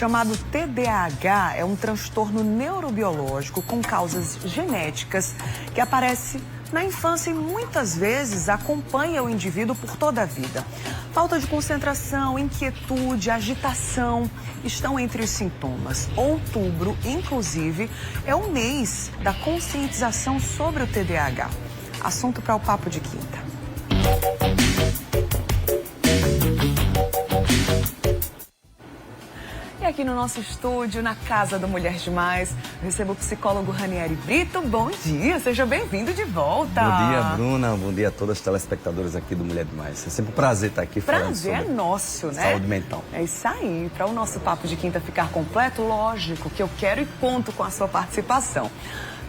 chamado TDAH é um transtorno neurobiológico com causas genéticas que aparece na infância e muitas vezes acompanha o indivíduo por toda a vida. Falta de concentração, inquietude, agitação estão entre os sintomas. Outubro, inclusive, é o mês da conscientização sobre o TDAH. Assunto para o Papo de Quinta. E aqui no nosso estúdio, na Casa da Mulher Demais, eu recebo o psicólogo Ranieri Brito. Bom dia, seja bem-vindo de volta. Bom dia, Bruna. Bom dia a todas as telespectadoras aqui do Mulher Demais. É sempre um prazer estar aqui falando sobre prazer é nosso, né? Saúde mental. É isso aí. Para o nosso Papo de Quinta ficar completo, lógico que eu quero e conto com a sua participação.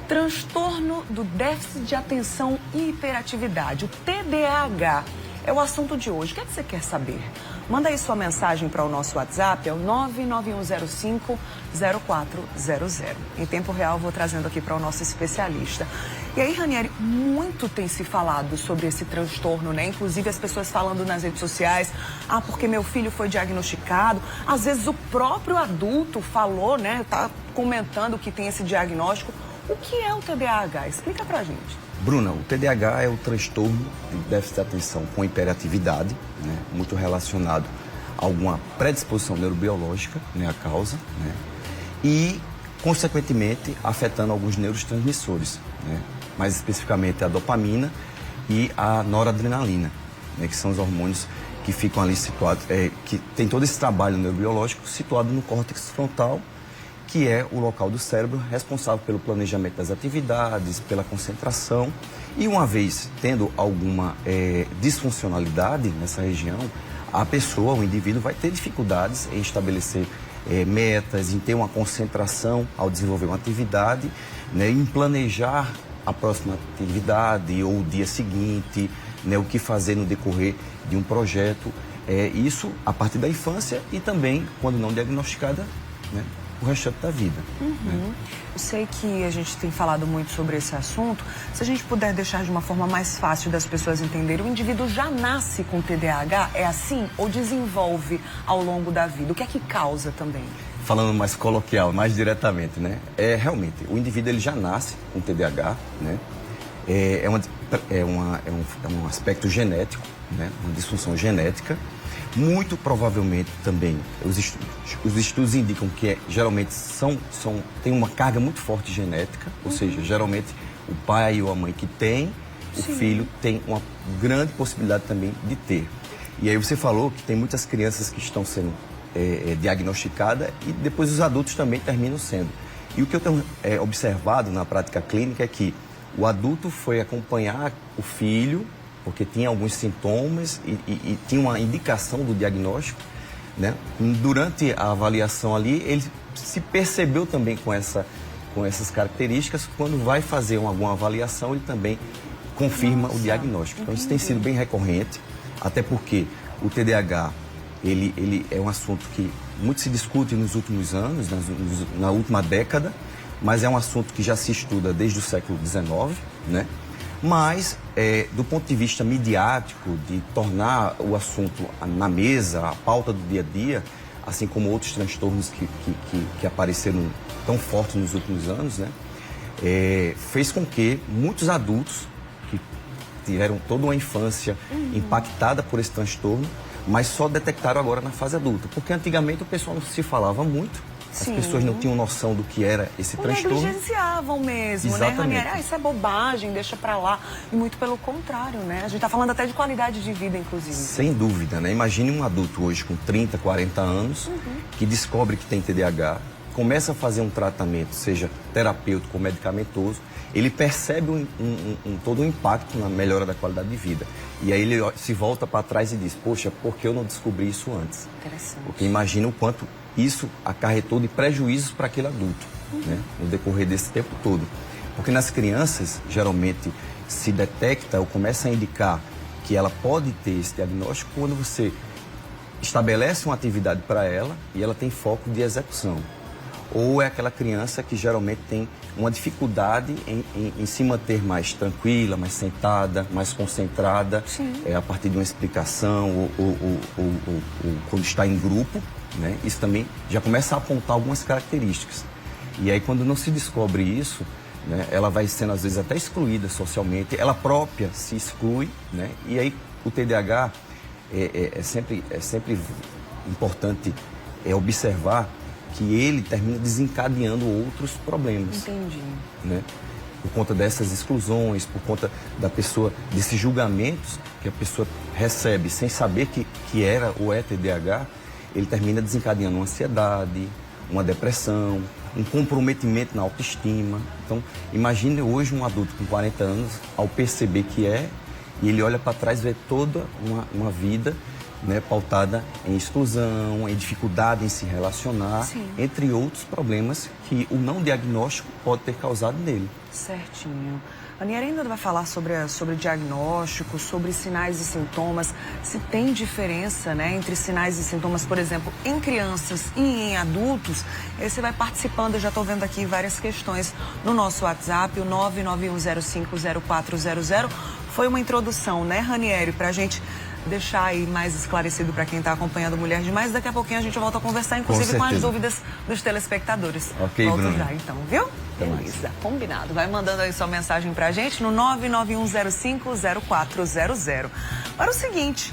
Transtorno do déficit de atenção e hiperatividade, o TDAH, é o assunto de hoje. O que é que você quer saber? Manda aí sua mensagem para o nosso WhatsApp, é o 99105-0400. Em tempo real, vou trazendo aqui para o nosso especialista. E aí, Ranieri, muito tem se falado sobre esse transtorno, né? Inclusive as pessoas falando nas redes sociais, porque meu filho foi diagnosticado. Às vezes o próprio adulto falou, né? Tá comentando que tem esse diagnóstico. O que é o TDAH? Explica pra gente. Bruna, o TDAH é o transtorno de déficit de atenção com hiperatividade, né, muito relacionado a alguma predisposição neurobiológica, né, a causa, né, e, consequentemente, afetando alguns neurotransmissores, né, mais especificamente a dopamina e a noradrenalina, né, que são os hormônios que ficam ali situados, que tem todo esse trabalho neurobiológico situado no córtex frontal, que é o local do cérebro responsável pelo planejamento das atividades, pela concentração. E uma vez tendo alguma disfuncionalidade nessa região, a pessoa, o indivíduo, vai ter dificuldades em estabelecer metas, em ter uma concentração ao desenvolver uma atividade, né, em planejar a próxima atividade ou o dia seguinte, né, o que fazer no decorrer de um projeto. Isso a partir da infância e também, quando não diagnosticada, né, o restante da vida. Né? Eu sei que a gente tem falado muito sobre esse assunto. Se a gente puder deixar de uma forma mais fácil das pessoas entenderem, o indivíduo já nasce com TDAH? É assim? Ou desenvolve ao longo da vida? O que é que causa também? Falando mais coloquial, mais diretamente, né? Realmente, o indivíduo ele já nasce com TDAH, né? É um aspecto genético, né? Uma disfunção genética. Muito provavelmente também, os estudos indicam que geralmente tem uma carga muito forte genética, ou seja, geralmente o pai ou a mãe que tem, o filho tem uma grande possibilidade também de ter. E aí você falou que tem muitas crianças que estão sendo diagnosticadas e depois os adultos também terminam sendo. E o que eu tenho observado na prática clínica é que o adulto foi acompanhar o filho, porque tinha alguns sintomas e tinha uma indicação do diagnóstico, né? Durante a avaliação ali, ele se percebeu também com essas características. Quando vai fazer alguma avaliação, ele também confirma o diagnóstico. Então, isso tem sido bem recorrente, até porque o TDAH, ele é um assunto que muito se discute nos últimos anos, na última década, mas é um assunto que já se estuda desde o século XIX, né? Mas, do ponto de vista midiático, de tornar o assunto na mesa, a pauta do dia a dia, assim como outros transtornos que apareceram tão fortes nos últimos anos, né, fez com que muitos adultos que tiveram toda uma infância impactada por esse transtorno, mas só detectaram agora na fase adulta. Porque antigamente o pessoal não se falava muito. As pessoas não tinham noção do que era esse transtorno. Negligenciavam mesmo, exatamente, né, Ranieri? Isso é bobagem, deixa pra lá. E muito pelo contrário, né? A gente tá falando até de qualidade de vida, inclusive. Sem dúvida, né? Imagine um adulto hoje com 30, 40 anos, que descobre que tem TDAH, começa a fazer um tratamento, seja terapêutico ou medicamentoso, ele percebe todo um impacto na melhora da qualidade de vida. E aí ele se volta para trás e diz, poxa, por que eu não descobri isso antes? Interessante. Porque imagina o quanto isso acarretou de prejuízos para aquele adulto, né, no decorrer desse tempo todo. Porque nas crianças, geralmente, se detecta ou começa a indicar que ela pode ter esse diagnóstico quando você estabelece uma atividade para ela e ela tem foco de execução. Ou é aquela criança que geralmente tem uma dificuldade em se manter mais tranquila, mais sentada, mais concentrada, a partir de uma explicação ou quando está em grupo, né? Isso também já começa a apontar algumas características. E aí, quando não se descobre isso, né, ela vai sendo, às vezes, até excluída socialmente, ela própria se exclui, né? E aí, o TDAH é sempre importante observar que ele termina desencadeando outros problemas. Entendi. Né? Por conta dessas exclusões, por conta da pessoa, desses julgamentos que a pessoa recebe sem saber que era ou é TDAH, ele termina desencadeando uma ansiedade, uma depressão, um comprometimento na autoestima. Então, imagine hoje um adulto com 40 anos, ao perceber que e ele olha para trás e vê toda uma vida, né, pautada em exclusão, em dificuldade em se relacionar, Sim. entre outros problemas que o não diagnóstico pode ter causado nele. Certinho. A Nieri ainda vai falar sobre diagnóstico, sobre sinais e sintomas, se tem diferença, né, entre sinais e sintomas, por exemplo, em crianças e em adultos. Aí você vai participando, eu já estou vendo aqui várias questões no nosso WhatsApp, o 991050400. Foi uma introdução, né, Ranieri, para a gente deixar aí mais esclarecido para quem está acompanhando Mulher Demais. Daqui a pouquinho a gente volta a conversar, inclusive com as dúvidas dos telespectadores. Ok, Volto Bruno. já então, viu? Beleza, combinado. Vai mandando aí sua mensagem pra gente no 991050400. Para o seguinte...